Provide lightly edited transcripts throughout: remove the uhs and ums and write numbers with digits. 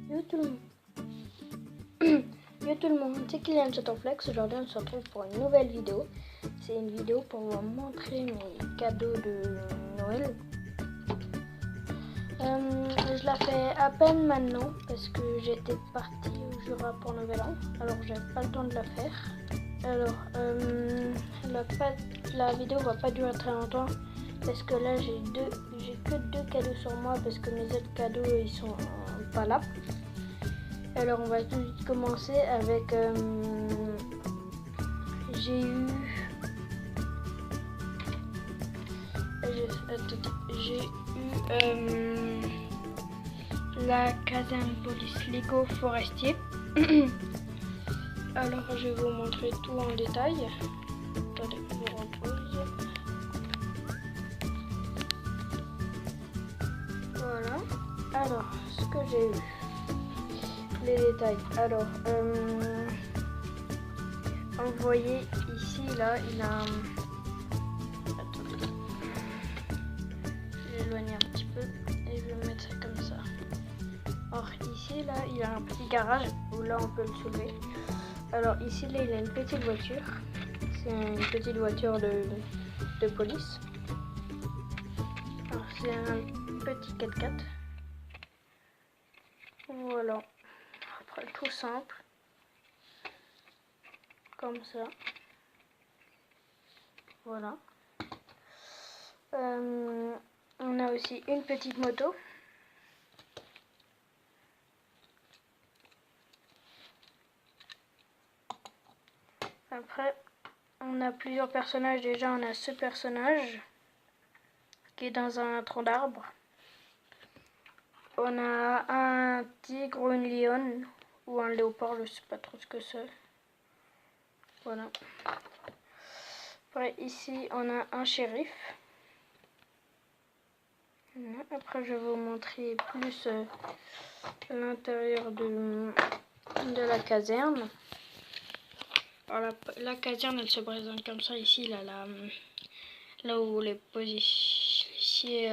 Yo tout le monde. Yo tout le monde, c'est Kylian Chatonflex. Aujourd'hui on se retrouve pour une nouvelle vidéo. C'est une vidéo pour vous montrer mes cadeaux de Noël. Je la fais à peine maintenant parce que j'étais partie au Jura pour Nouvel An. Alors j'avais pas le temps de la faire. Alors la vidéo va pas durer très longtemps parce que là j'ai que deux cadeaux sur moi parce que mes autres cadeaux ils sont pas là. Alors on va tout de suite commencer avec j'ai eu la caserne police Lego forestier. Alors je vais vous montrer tout en détail. Attendez, je repose. Voilà. Alors ce que j'ai eu. Les détails. Alors, vous voyez ici, là, il a... Attendez. Je vais éloigner un petit peu et je vais mettre ça comme ça. Alors ici, là, il a un petit garage où là, on peut le soulever. Alors ici, là, il a une petite voiture. C'est une petite voiture de police. Alors c'est un petit 4x4. Voilà. Tout simple, comme ça. Voilà. On a aussi une petite moto. Après, on a plusieurs personnages. Déjà, on a ce personnage qui est dans un tronc d'arbre. On a un tigre ou une lionne ou un léopard, je sais pas trop ce que c'est. Voilà. Après ici on a un shérif. Après je vais vous montrer plus l'intérieur de la caserne. Alors, la caserne elle se présente comme ça. Ici là où les policiers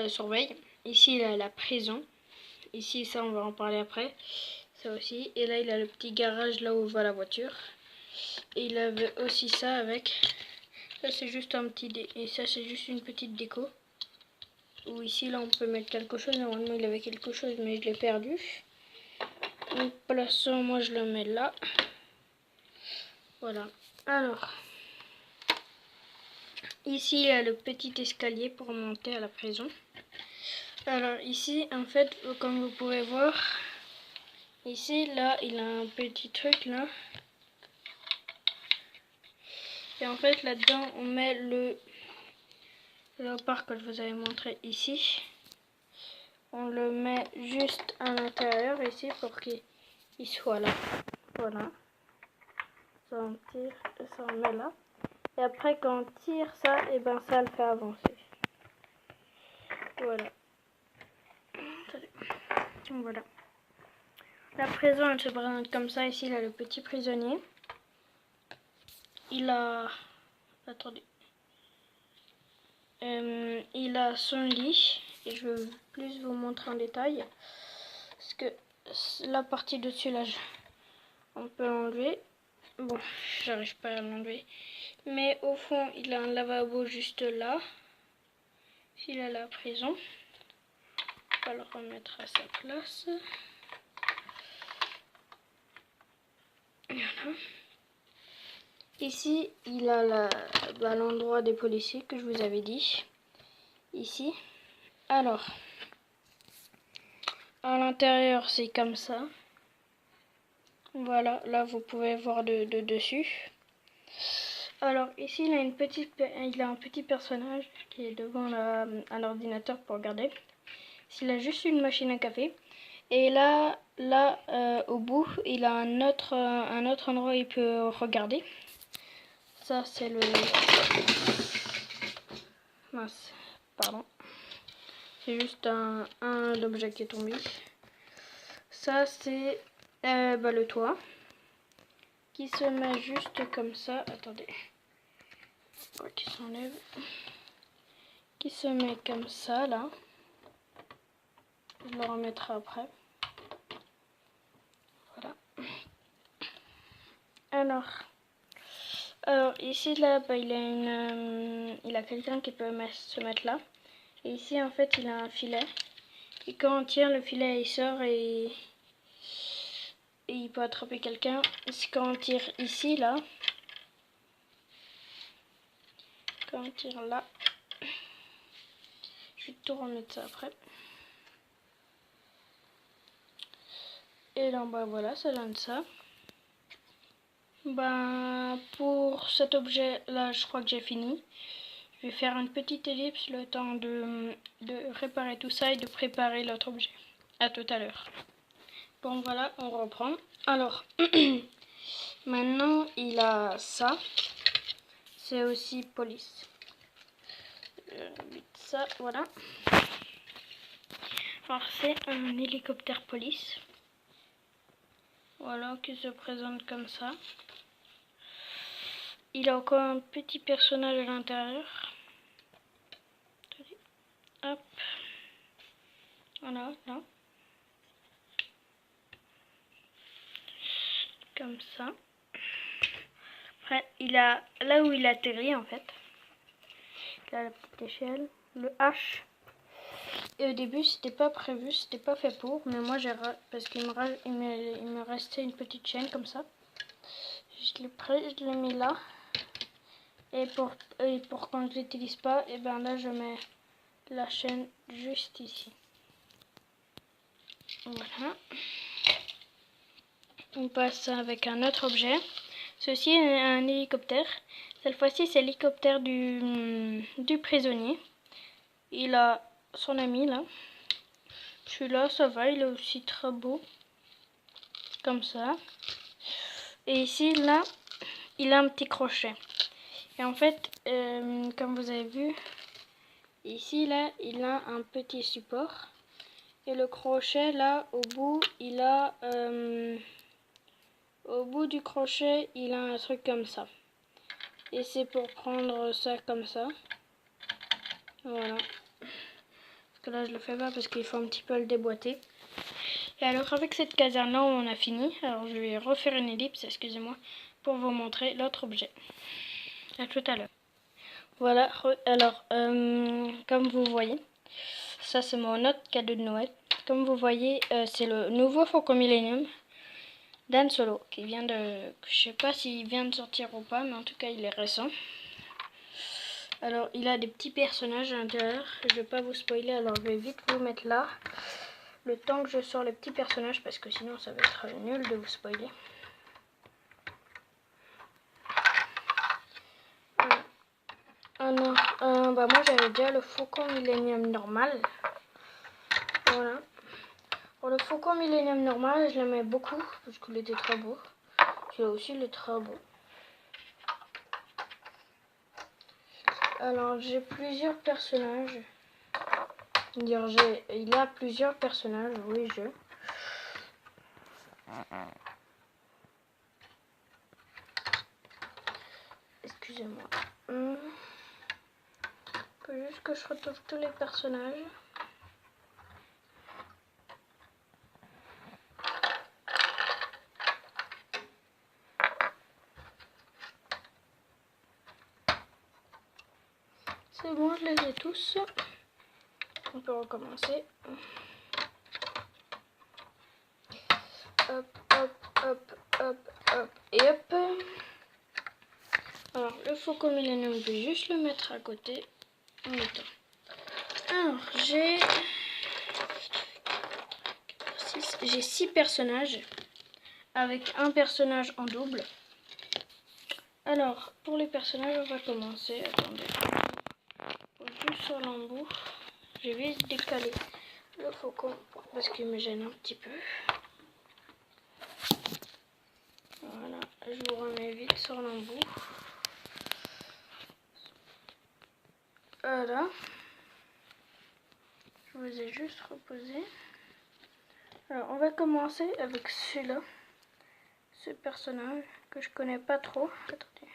surveillent. Ici il a la prison. Ici ça on va en parler après. Ça aussi. Et là il a le petit garage là où va la voiture. Et il avait aussi ça avec. Ça c'est juste un petit et ça c'est juste une petite déco. Ou ici là on peut mettre quelque chose. Normalement il avait quelque chose mais je l'ai perdu. Donc pour l'instant moi je le mets là. Voilà. Alors ici il y a le petit escalier pour monter à la prison. Alors ici en fait comme vous pouvez voir, ici là il a un petit truc là. Et en fait là-dedans on met le léopard que je vous avais montré ici. On le met juste à l'intérieur ici pour qu'il soit là. Voilà. Ça on tire et ça on met là. Et après quand on tire ça, et ben ça le fait avancer. Voilà. Voilà. La prison elle se présente comme ça. Ici il a le petit prisonnier. Il a... Attendez. Il a son lit. Et je vais plus vous montrer en détail. Parce que la partie dessus là, on peut l'enlever. Bon, j'arrive pas à l'enlever. Mais au fond, il a un lavabo juste là. Il a la prison. On va le remettre à sa place. Voilà. Ici, il a l'endroit des policiers que je vous avais dit. Ici. Alors, à l'intérieur, c'est comme ça. Voilà, là, vous pouvez voir de dessus. Alors, ici, il a un petit personnage qui est devant un ordinateur pour regarder. Il a juste une machine à café. Et là au bout, il a un autre endroit où il peut regarder. Ça, c'est le... Mince, pardon. C'est juste un objet qui est tombé. Ça, c'est le toit. Qui se met juste comme ça. Attendez. Qui s'enlève. Qui se met comme ça, là. le remettrai après. Voilà. Alors ici là, bah, il a quelqu'un qui peut se mettre là. Et ici en fait il a un filet. Et quand on tire le filet, il sort et il peut attraper quelqu'un. Quand on tire ici là, quand on tire là, je vais tout remettre ça après. Et là, bah voilà, ça donne ça. Ben, pour cet objet là, je crois que j'ai fini. Je vais faire une petite ellipse le temps de réparer tout ça et de préparer l'autre objet. À tout à l'heure. Bon voilà, on reprend. Alors, maintenant il a ça. C'est aussi police. Ça, voilà. Alors c'est un hélicoptère police. Voilà, qui se présente comme ça. Il a encore un petit personnage à l'intérieur. Hop. Voilà, là. Comme ça. Après, il a là où il atterrit en fait. Il a la petite échelle, le H. Et au début, c'était pas prévu, c'était pas fait pour, mais moi j'ai parce qu'il me restait une petite chaîne comme ça. Je l'ai pris, je l'ai mis là. Et pour quand je l'utilise pas, et ben là je mets la chaîne juste ici. Voilà. On passe avec un autre objet. Ceci est un hélicoptère. Cette fois-ci, c'est l'hélicoptère du prisonnier. Il a son ami là. Celui-là, ça va, il est aussi très beau. Comme ça. Et ici, là, il a un petit crochet. Et en fait, comme vous avez vu, ici, là, il a un petit support. Et le crochet, là, au bout, il a... au bout du crochet, il a un truc comme ça. Et c'est pour prendre ça comme ça. Voilà. Parce que là, je le fais pas parce qu'il faut un petit peu le déboîter. Et alors, avec cette caserne-là, on a fini. Alors, je vais refaire une ellipse, excusez-moi, pour vous montrer l'autre objet. À tout à l'heure. Voilà. Alors, comme vous voyez, ça, c'est mon autre cadeau de Noël. Comme vous voyez, c'est le nouveau Faucon Millenium d'Han Solo, qui vient de... Je sais pas s'il vient de sortir ou pas, mais en tout cas, il est récent. Alors, il a des petits personnages à l'intérieur. Je vais pas vous spoiler, alors je vais vite vous mettre là. Le temps que je sors les petits personnages, parce que sinon ça va être nul de vous spoiler. Alors, bah moi j'avais déjà le Faucon Millenium normal. Voilà. Pour le Faucon Millenium normal, je l'aimais beaucoup, parce qu'il était très beau. Celui-là aussi, il est très beau. Alors, j'ai plusieurs personnages. Il a plusieurs personnages, oui, Excusez-moi. Faut juste que je retrouve tous les personnages. C'est bon, je les ai tous. On peut recommencer. Hop, hop, hop, hop, hop, et hop. Alors, le Faucon Millenium, je vais juste le mettre à côté. En même temps. Alors, j'ai 6 personnages. Avec un personnage en double. Alors, pour les personnages, on va commencer. Attendez. Juste sur l'embout. Je vais décaler le faucon parce qu'il me gêne un petit peu. Voilà, je vous remets vite sur l'embout. Voilà. Je vous ai juste reposé. Alors, on va commencer avec celui-là. Ce personnage que je connais pas trop. Attendez.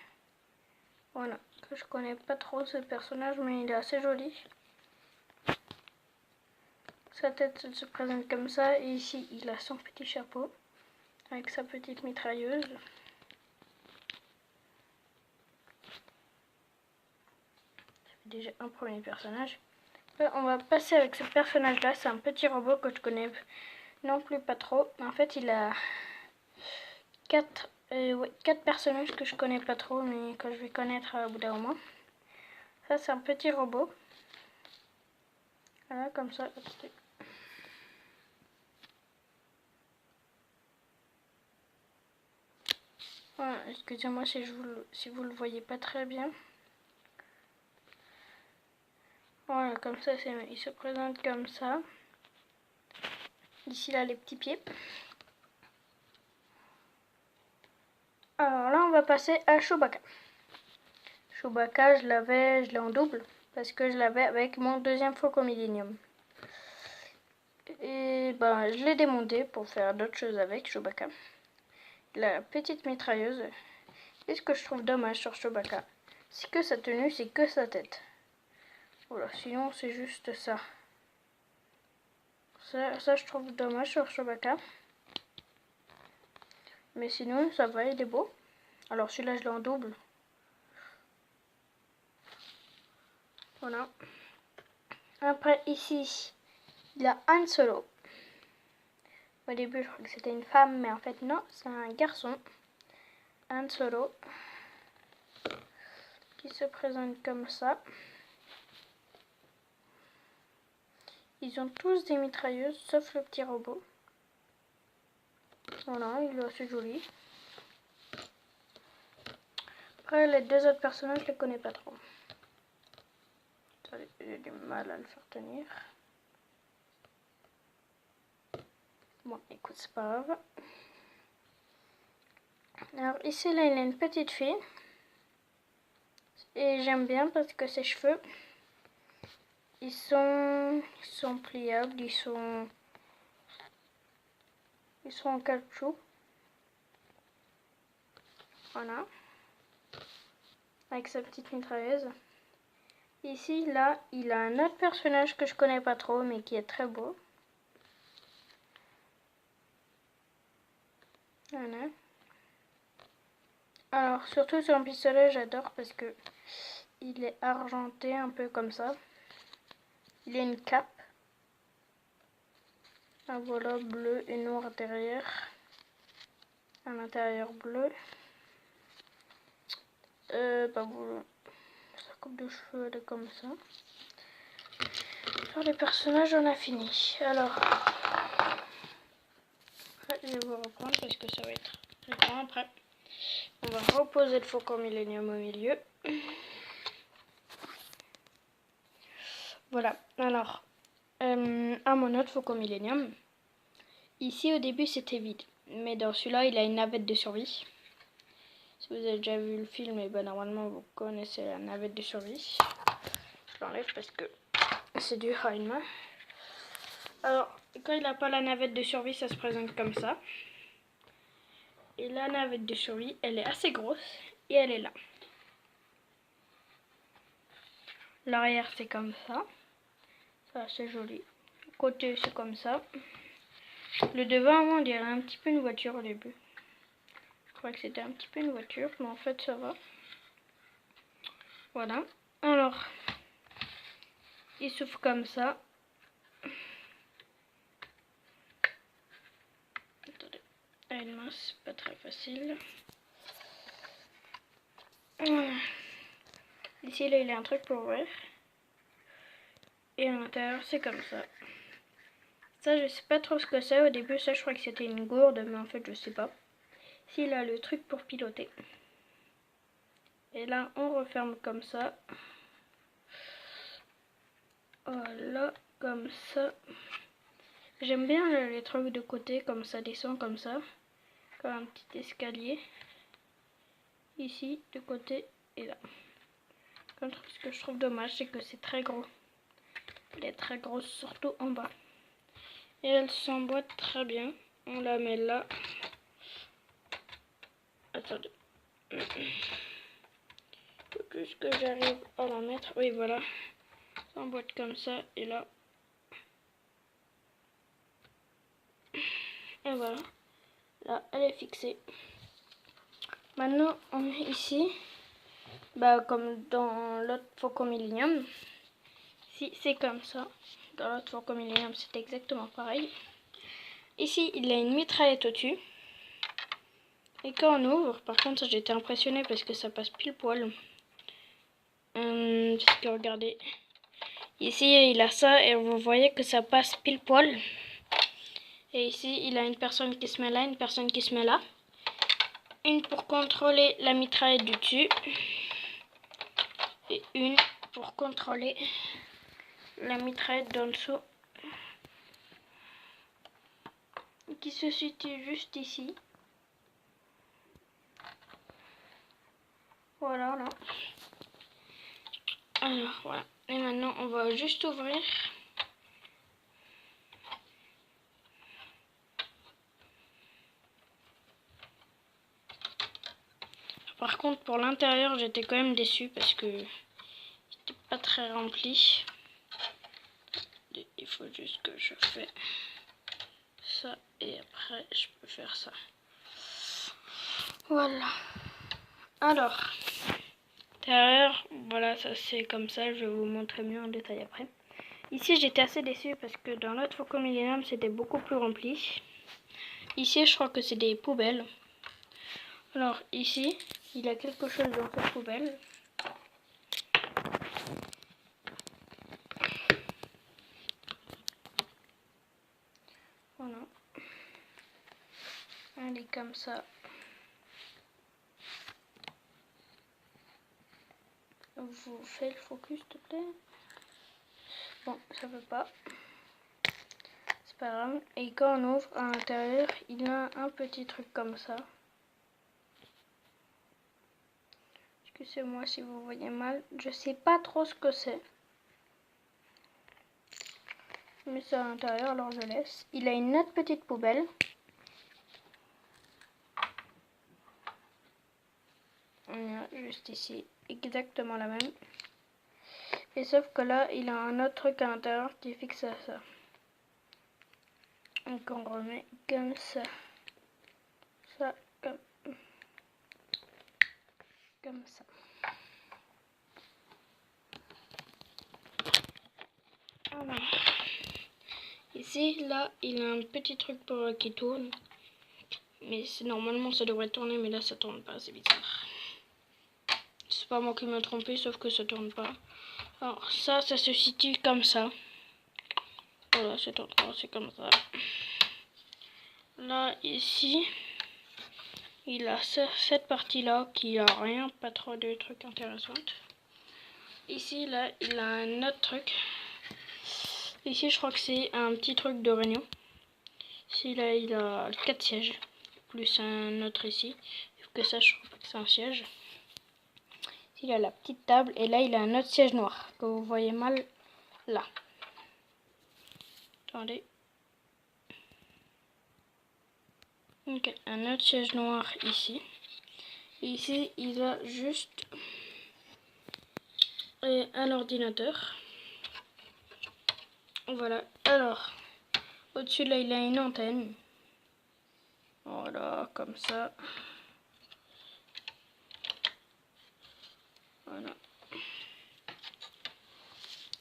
Voilà, que je connais pas trop ce personnage, mais il est assez joli. Sa tête se présente comme ça. Et ici, il a son petit chapeau avec sa petite mitrailleuse. C'est déjà un premier personnage. On va passer avec ce personnage-là. C'est un petit robot que je connais non plus pas trop. En fait, il a 4 personnages que je connais pas trop, mais que je vais connaître au bout d'un moment. Ça, c'est un petit robot. Voilà, comme ça. Voilà, excusez-moi si vous le voyez pas très bien. Voilà, comme ça, il se présente comme ça. Ici, là, les petits pieds. Alors là, on va passer à Chewbacca. Chewbacca, je l'ai en double parce que je l'avais avec mon deuxième Faucon Millenium. Et ben, je l'ai démonté pour faire d'autres choses avec Chewbacca. La petite mitrailleuse. Et ce que je trouve dommage sur Chewbacca, c'est que sa tenue, c'est que sa tête. Voilà, sinon c'est juste ça. Ça, je trouve dommage sur Chewbacca. Mais sinon, ça va, il est beau. Alors celui-là, je l'ai en double. Voilà. Après, ici, il y a Han Solo. Au début, je crois que c'était une femme, mais en fait, non, c'est un garçon. Han Solo. Qui se présente comme ça. Ils ont tous des mitrailleuses, sauf le petit robot. Voilà, il est assez joli. Après, les deux autres personnages, je les connais pas trop. J'ai du mal à le faire tenir. Bon, écoute, c'est pas grave. Alors ici, là, il a une petite fille. Et j'aime bien parce que ses cheveux, ils sont pliables, ils sont en caoutchouc. Voilà. Avec sa petite mitrailleuse. Ici, là, il a un autre personnage que je connais pas trop, mais qui est très beau. Voilà. Alors, surtout son pistolet, j'adore parce que il est argenté un peu comme ça. Il a une cape. Un volant bleu et noir derrière. À l'intérieur bleu. Bah voilà. Sa coupe de cheveux, elle est comme ça. Sur les personnages, on a fini. Alors, je vais vous reprendre parce que ça va être très grand après. On va reposer le Faucon Millenium au milieu. Voilà, alors, à mon autre Faucon Millenium. Ici, au début, c'était vide. Mais dans celui-là, il a une navette de survie. Si vous avez déjà vu le film, et ben normalement, vous connaissez la navette de survie. Je l'enlève parce que c'est du Heinemann. Alors, quand il n'a pas la navette de survie, ça se présente comme ça. Et la navette de survie, elle est assez grosse et elle est là. L'arrière, c'est comme ça. C'est assez joli. Le côté, c'est comme ça. Le devant, on dirait un petit peu une voiture au début. Je crois que c'était un petit peu une voiture, mais en fait, ça va. Voilà. Alors, il s'ouvre comme ça. Attendez. Une main, c'est pas très facile. Voilà. Ici, là, il y a un truc pour ouvrir. Et à l'intérieur, c'est comme ça. Ça, je sais pas trop ce que c'est. Au début, ça, je crois que c'était une gourde, mais en fait, je sais pas. Ici, il a le truc pour piloter. Et là, on referme comme ça. Voilà, comme ça. J'aime bien les trucs de côté, comme ça descend comme ça. Comme un petit escalier. Ici, de côté et là. Contre, ce que je trouve dommage, c'est que c'est très gros. Elle est très grosse, surtout en bas. Et elle s'emboîte très bien. On la met là. Attendez. Faut juste que j'arrive à la mettre. Oui, voilà. Ça s'emboîte comme ça. Et là, Et voilà, là elle est fixée. Maintenant ici, comme dans l'autre Faucon Millenium, si c'est comme ça, dans l'autre Faucon Millenium c'est exactement pareil. Ici il y a une mitraillette au-dessus. Et quand on ouvre, par contre j'étais impressionnée parce que ça passe pile poil. Parce que regardez, ici il a ça et vous voyez que ça passe pile poil. Et ici il a une personne qui se met là, une personne qui se met là. Une pour contrôler la mitraillette du dessus. Et une pour contrôler la mitraillette d'en dessous. Qui se situe juste ici. Voilà, là. Alors voilà. Et maintenant on va juste ouvrir. Par contre pour l'intérieur j'étais quand même déçue parce que c'était pas très rempli. Il faut juste que je fais ça et après je peux faire ça. Voilà. Alors, l'intérieur, voilà, ça c'est comme ça, je vais vous montrer mieux en détail après. Ici j'étais assez déçue parce que dans l'autre Faucon Millenium c'était beaucoup plus rempli. Ici je crois que c'est des poubelles. Alors ici, il y a quelque chose dans cette poubelle. Voilà. Elle est comme ça. Vous faites le focus s'il te plaît. Bon, ça veut pas. C'est pas grave. Et quand on ouvre à l'intérieur, il a un petit truc comme ça. Excusez-moi si vous voyez mal. Je sais pas trop ce que c'est. Je mets ça à l'intérieur, alors je laisse. Il a une autre petite poubelle. On a juste ici exactement la même. Et sauf que là, il a un autre truc à l'intérieur qui est fixé à ça. Donc on remet comme ça. Ça, comme ça. Voilà. Ici, là, il a un petit truc qui tourne. Mais normalement, ça devrait tourner, mais là, ça tourne pas. C'est bizarre. C'est pas moi qui me trompé, sauf que ça tourne pas. Alors, ça se situe comme ça. Voilà, c'est comme ça. Là, ici, il a cette partie-là qui a rien, pas trop de trucs intéressants. Ici, là, il a un autre truc. Ici, je crois que c'est un petit truc de réunion. Ici, là, il a 4 sièges. Plus un autre ici. Que ça, je crois que c'est un siège. Ici, il a la petite table. Et là, il a un autre siège noir. Que vous voyez mal là. Attendez. Ok, un autre siège noir ici. Et ici, il a juste un ordinateur. Voilà. Alors, au-dessus, là, il a une antenne. Voilà, comme ça. Voilà.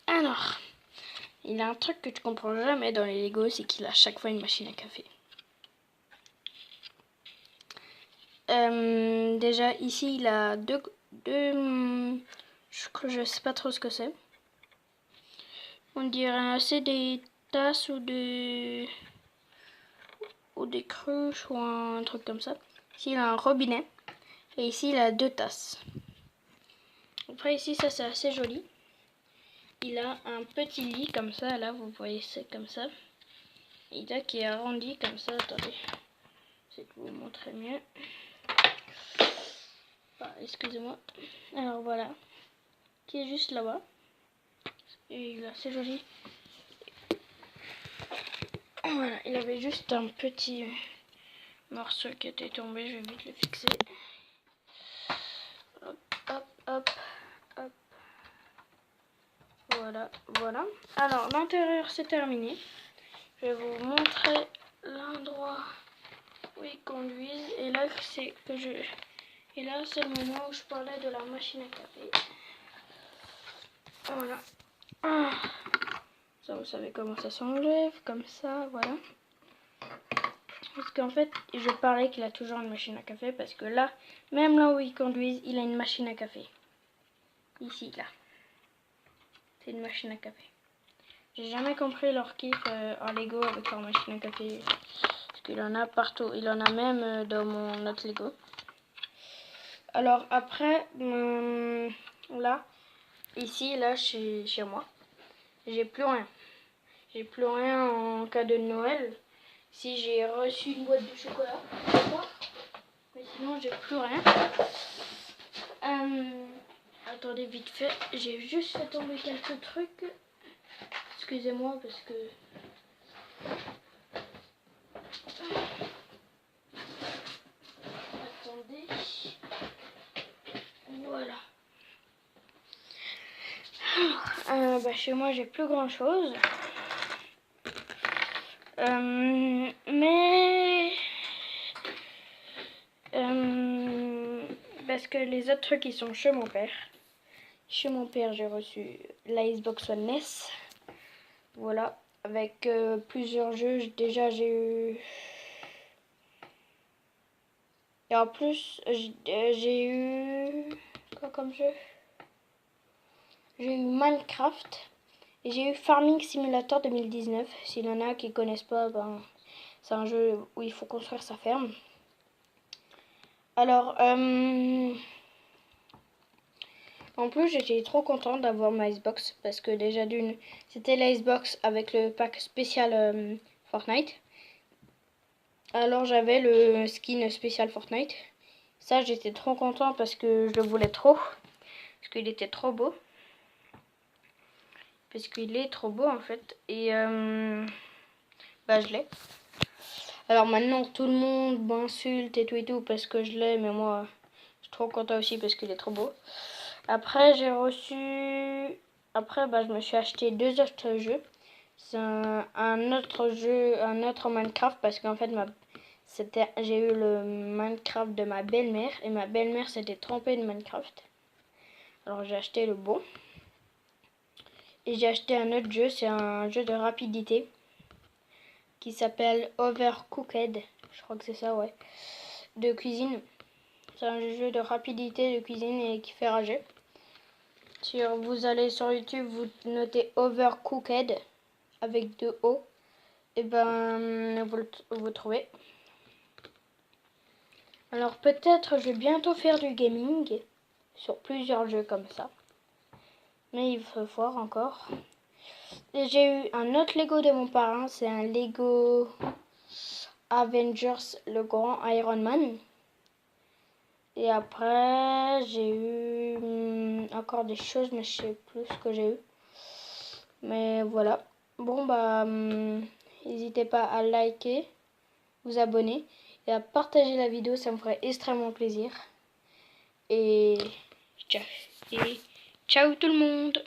Alors, il a un truc que tu comprends jamais dans les Lego, c'est qu'il a à chaque fois une machine à café. Déjà, ici, il a deux je sais pas trop ce que c'est. On dirait c'est des tasses ou des cruches ou un truc comme ça. Ici, il a un robinet. Et ici, il a 2 tasses. Après, ici, ça, c'est assez joli. Il a un petit lit comme ça. Là, vous voyez, c'est comme ça. Et là, qui est arrondi comme ça. Attendez. Je vais vous montrer mieux. Ah, excusez-moi. Alors, voilà. Qui est juste là-bas. Et il est assez joli. Voilà, il avait juste un petit morceau qui était tombé, je vais vite le fixer. Hop, hop, hop, hop. Voilà, voilà. Alors, l'intérieur c'est terminé. Je vais vous montrer l'endroit c'est que je... Et là, c'est le moment où je parlais de la machine à café. Voilà. Ah. Ça, vous savez comment ça s'enlève, comme ça, voilà. Parce qu'en fait, je parlais qu'il a toujours une machine à café, parce que là, même là où ils conduisent, il a une machine à café. Ici, là. C'est une machine à café. J'ai jamais compris leur kiff en Lego avec leur machine à café. Parce qu'il en a partout. Il en a même dans mon autre Lego. Alors après, là, ici, là, chez moi, j'ai plus rien. J'ai plus rien en cadeau de Noël. Si j'ai reçu une boîte de chocolat, mais sinon j'ai plus rien. Attendez vite fait, j'ai juste fait tomber quelques trucs. Excusez-moi parce que... Attendez. Voilà. Alors, chez moi j'ai plus grand chose. Mais... parce que les autres trucs ils sont chez mon père. Chez mon père j'ai reçu la Xbox One NES. Voilà. Avec plusieurs jeux. Déjà j'ai eu... Et en plus j'ai eu... Quoi comme jeu? J'ai eu Minecraft. Et j'ai eu Farming Simulator 2019. S'il y en a qui connaissent pas, ben... C'est un jeu où il faut construire sa ferme. Alors, en plus, j'étais trop contente d'avoir ma Xbox. Parce que déjà d'une, c'était la Xbox avec le pack spécial Fortnite. Alors, j'avais le skin spécial Fortnite. Ça, j'étais trop content parce que je le voulais trop. Parce qu'il était trop beau. Parce qu'il est trop beau, en fait. Et, je l'ai. Alors maintenant tout le monde m'insulte et tout parce que je l'ai, mais moi je suis trop content aussi parce qu'il est trop beau. Après j'ai reçu... Après je me suis acheté 2 autres jeux. C'est un autre jeu, un autre Minecraft parce qu'en fait j'ai eu le Minecraft de ma belle-mère et ma belle-mère s'était trompée de Minecraft. Alors j'ai acheté le bon. Et j'ai acheté un autre jeu, c'est un jeu de rapidité qui s'appelle Overcooked. Je crois que c'est ça, ouais. De cuisine. C'est un jeu de rapidité de cuisine et qui fait rager. Si vous allez sur YouTube, vous notez Overcooked avec 2 O. Et ben, vous trouvez. Alors peut-être je vais bientôt faire du gaming sur plusieurs jeux comme ça. Mais il faut voir encore. Et j'ai eu un autre Lego de mon parrain. C'est un Lego Avengers, le grand Iron Man. Et après, j'ai eu encore des choses, mais je sais plus ce que j'ai eu. Mais voilà. Bon, n'hésitez pas à liker, vous abonner et à partager la vidéo, ça me ferait extrêmement plaisir. Et ciao tout le monde!